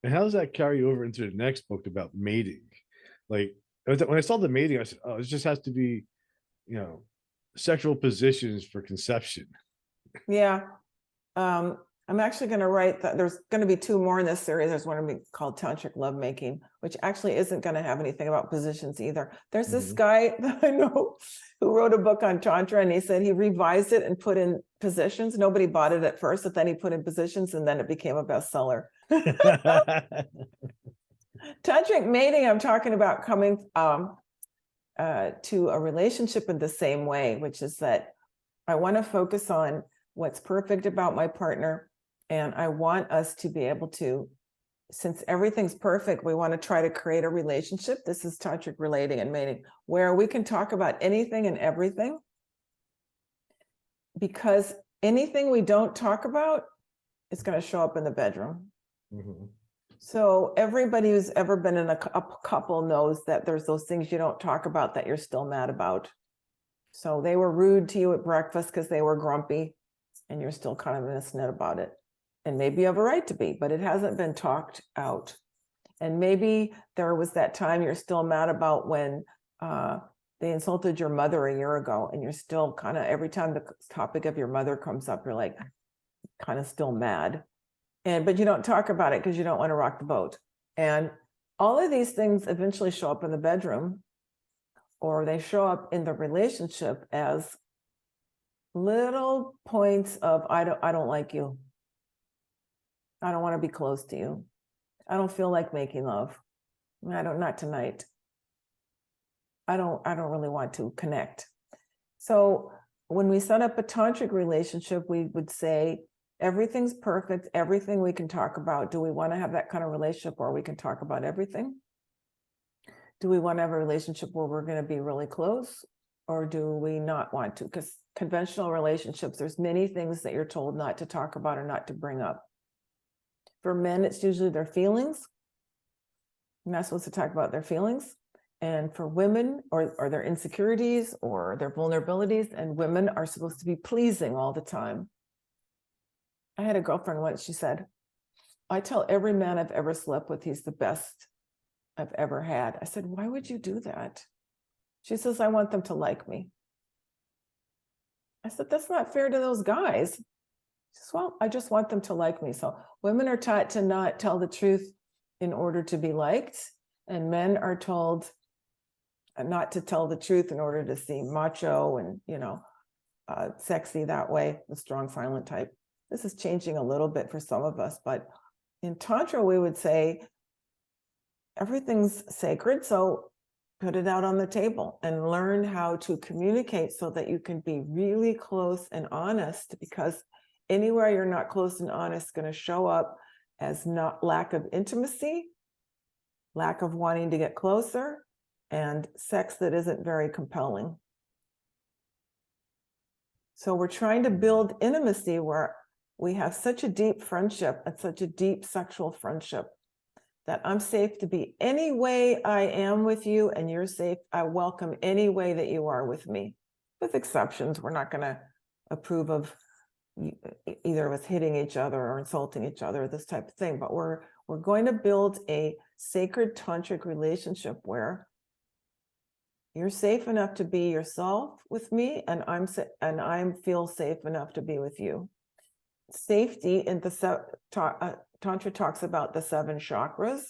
And how does that carry over into the next book about mating? Like when I saw the mating, I said, "Oh, it just has to be, you know, sexual positions for conception." Yeah. I'm actually going to write that there's going to be two more in this series. There's one called Tantric Lovemaking, which actually isn't going to have anything about positions either. There's this guy that I know who wrote a book on Tantra, and he said he revised it and put in positions. Nobody bought it at first, but then he put in positions, and then it became a bestseller. Tantric mating, I'm talking about coming to a relationship in the same way, which is that I want to focus on what's perfect about my partner. And I want us to be able to, since everything's perfect, we want to try to create a relationship. This is tantric relating and mating, where we can talk about anything and everything. Because anything we don't talk about is going to show up in the bedroom. So everybody who's ever been in a couple knows that there's those things you don't talk about that you're still mad about. So they were rude to you at breakfast because they were grumpy, and you're still kind of in a snit about it. And maybe you have a right to be, but it hasn't been talked out. And maybe there was that time you're still mad about when they insulted your mother a year ago, and you're still kind of, every time the topic of your mother comes up, you're like kind of still mad. But you don't talk about it because you don't want to rock the boat. And all of these things eventually show up in the bedroom, or they show up in the relationship as little points of I don't like you. I don't want to be close to you. I don't feel like making love. Not tonight. I don't really want to connect. So when we set up a tantric relationship, we would say everything's perfect, everything we can talk about. Do we want to have that kind of relationship where we can talk about everything? Do we want to have a relationship where we're going to be really close, or do we not want to? Because conventional relationships, there's many things that you're told not to talk about or not to bring up. For men, it's usually their feelings. You're not supposed to talk about their feelings. And for women, or their insecurities or their vulnerabilities, and women are supposed to be pleasing all the time. I had a girlfriend once, she said, I tell every man I've ever slept with he's the best I've ever had. I said, why would you do that? She says, I want them to like me. I said, that's not fair to those guys. She says, well, I just want them to like me. So women are taught to not tell the truth in order to be liked, and men are told not to tell the truth in order to seem macho and, sexy that way, the strong, silent type. This is changing a little bit for some of us, but in Tantra, we would say everything's sacred. So put it out on the table and learn how to communicate so that you can be really close and honest, because anywhere you're not close and honest is going to show up as not lack of intimacy, lack of wanting to get closer, and sex that isn't very compelling. So we're trying to build intimacy where we have such a deep friendship and such a deep sexual friendship that I'm safe to be any way I am with you, and you're safe. I welcome any way that you are with me, with exceptions. We're not going to approve of either of us hitting each other or insulting each other, this type of thing. But we're going to build a sacred tantric relationship where you're safe enough to be yourself with me, and I feel safe enough to be with you. Safety in the Tantra talks about the 7 chakras.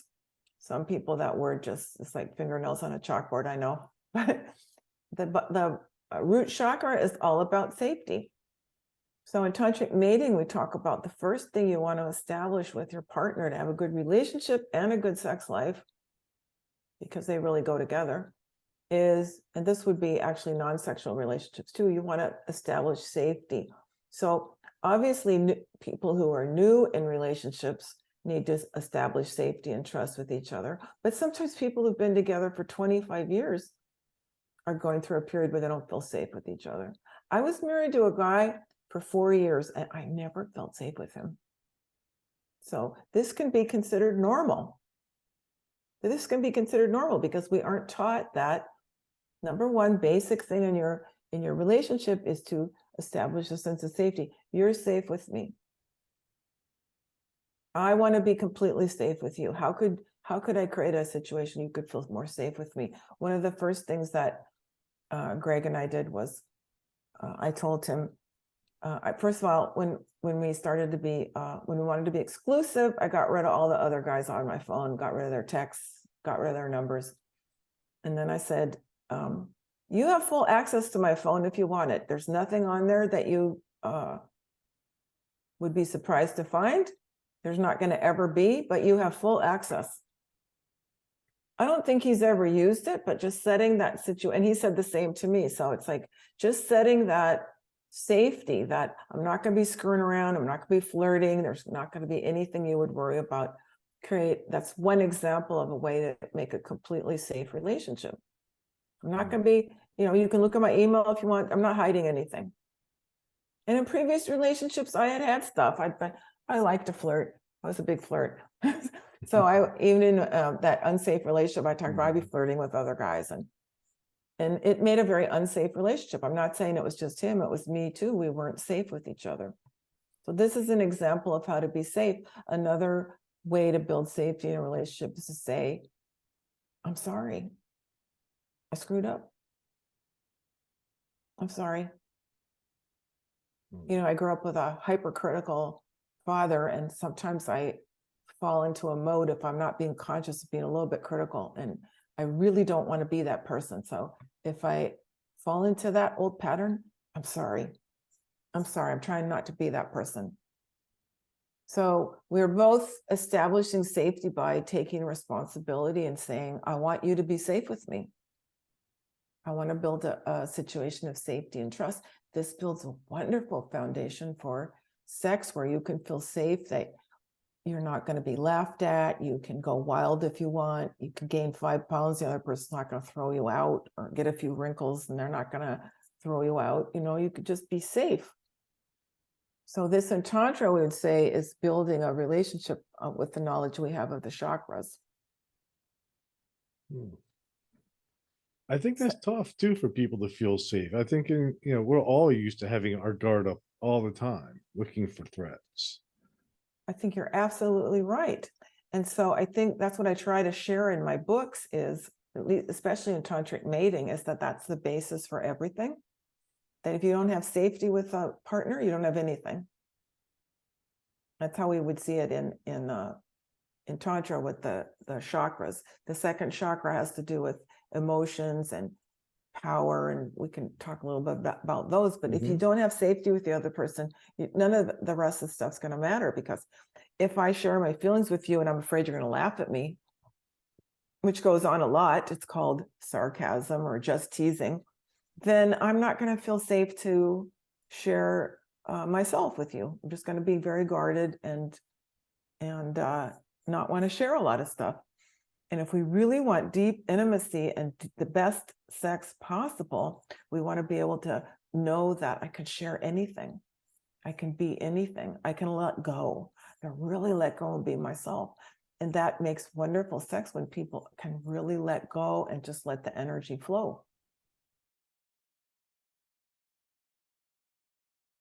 Some people, that word it's like fingernails on a chalkboard, I know. But the root chakra is all about safety. So in tantric mating, we talk about the first thing you want to establish with your partner to have a good relationship and a good sex life, because they really go together, is, and this would be actually non-sexual relationships too, you want to establish safety. So obviously people who are new in relationships need to establish safety and trust with each other. But sometimes people who've been together for 25 years are going through a period where they don't feel safe with each other. I was married to a guy for 4 years and I never felt safe with him. So this can be considered normal. This can be considered normal because we aren't taught that. Number one basic thing in your relationship is to establish a sense of safety. You're safe with me. I want to be completely safe with you. How could I create a situation you could feel more safe with me? One of the first things that Greg and I did was I told him, first of all, when we started to be, when we wanted to be exclusive, I got rid of all the other guys on my phone, got rid of their texts, got rid of their numbers. And then I said, you have full access to my phone if you want it. There's nothing on there that you would be surprised to find. There's not going to ever be, but you have full access. I don't think he's ever used it, but just setting that situation, and he said the same to me. So it's like just setting that safety that I'm not going to be screwing around. I'm not going to be flirting. There's not going to be anything you would worry about. That's one example of a way to make a completely safe relationship. I'm not going to be, you can look at my email if you want. I'm not hiding anything. And in previous relationships, I had stuff. I like to flirt. I was a big flirt. So even in that unsafe relationship, I talked about I'd be flirting with other guys, and it made a very unsafe relationship. I'm not saying it was just him, it was me too. We weren't safe with each other. So this is an example of how to be safe. Another way to build safety in a relationship is to say, I'm sorry. I screwed up. I'm sorry. I grew up with a hypercritical father, and sometimes I fall into a mode if I'm not being conscious of being a little bit critical, and I really don't want to be that person. So if I fall into that old pattern, I'm sorry. I'm sorry. I'm trying not to be that person. So we're both establishing safety by taking responsibility and saying, I want you to be safe with me. I want to build a situation of safety and trust. This builds a wonderful foundation for sex where you can feel safe, that you're not going to be laughed at. You can go wild if you want. You can gain 5 pounds. The other person's not going to throw you out, or get a few wrinkles and they're not going to throw you out. You could just be safe. So this in Tantra, we would say, is building a relationship with the knowledge we have of the chakras. I think that's tough too for people to feel safe. I think we're all used to having our guard up all the time, looking for threats. I think you're absolutely right. And so I think that's what I try to share in my books is, at least, especially in tantric mating, is that that's the basis for everything. That if you don't have safety with a partner, you don't have anything. That's how we would see it in Tantra with the chakras. The second chakra has to do with emotions and power, and we can talk a little bit about those. But if you don't have safety with the other person, none of the rest of the stuff's going to matter, because if I share my feelings with you and I'm afraid you're going to laugh at me, which goes on a lot, it's called sarcasm or just teasing, then I'm not going to feel safe to share myself with you. I'm just going to be very guarded and not want to share a lot of stuff. And if we really want deep intimacy and the best sex possible, we want to be able to know that I can share anything. I can be anything. I can let go. I can really let go and be myself. And that makes wonderful sex when people can really let go and just let the energy flow.